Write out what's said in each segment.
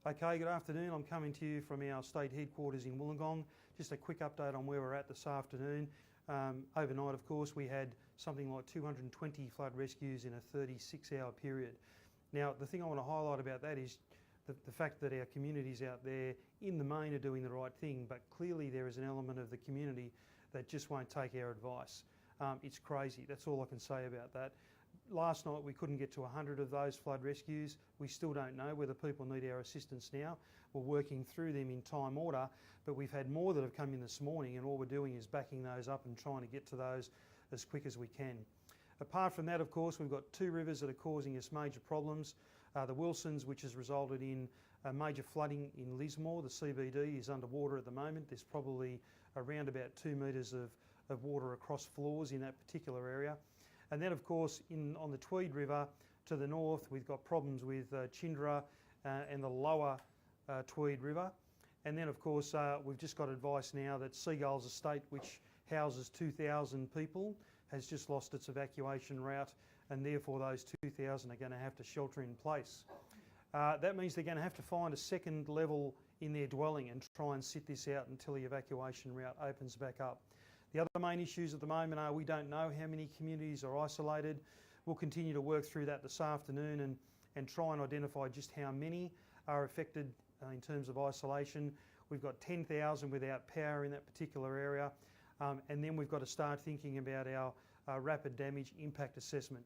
Okay, good afternoon. I'm coming to you from our state headquarters in Wollongong. Just a quick update on where we're at this afternoon. Overnight, of course, we had something like 220 flood rescues in a 36-hour period. Now, the thing I want to highlight about that is the fact that our communities out there in the main are doing the right thing, but clearly there is an element of the community that just won't take our advice. It's crazy. That's all I can say about that. Last night we couldn't get to 100 of those flood rescues. We still don't know whether people need our assistance now. We're working through them in time order, but we've had more that have come in this morning, and all we're doing is backing those up and trying to get to those as quick as we can. Apart from that, of course, we've got two rivers that are causing us major problems. The Wilsons, which has resulted in major flooding in Lismore. The CBD is underwater at the moment. There's probably around about 2 metres of water across floors in that particular area. And then, of course, on the Tweed River to the north, we've got problems with Chindra and the lower Tweed River. And then, of course, we've just got advice now that Seagulls Estate, which houses 2,000 people, has just lost its evacuation route, and therefore those 2,000 are going to have to shelter in place. That means they're going to have to find a second level in their dwelling and try and sit this out until the evacuation route opens back up. The other main issues at the moment are we don't know how many communities are isolated. We'll continue to work through that this afternoon and try and identify just how many are affected in terms of isolation. We've got 10,000 without power in that particular area, and then we've got to start thinking about our rapid damage impact assessment.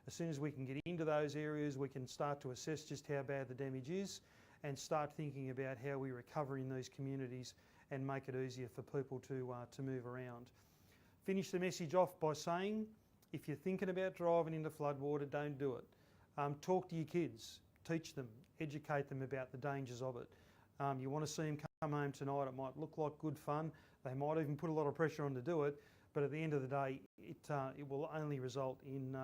As soon as we can get into those areas, we can start to assess just how bad the damage is and start thinking about how we recover in these communities and make it easier for people to move around. Finish the message off by saying, if you're thinking about driving into floodwater, don't do it. Talk to your kids, teach them, educate them about the dangers of it. You want to see them come home tonight, it might look like good fun, they might even put a lot of pressure on to do it, but at the end of the day, it will only result in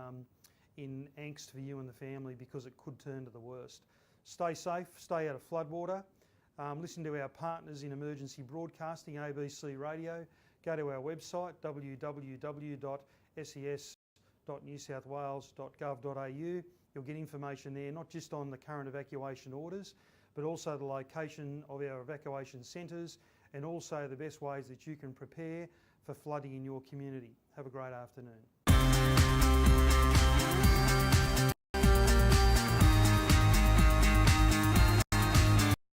angst for you and the family because it could turn to the worst. Stay safe, stay out of floodwater. Listen to our partners in emergency broadcasting, ABC Radio. Go to our website, www.ses.newsouthwales.gov.au. You'll get information there, not just on the current evacuation orders, but also the location of our evacuation centres and also the best ways that you can prepare for flooding in your community. Have a great afternoon.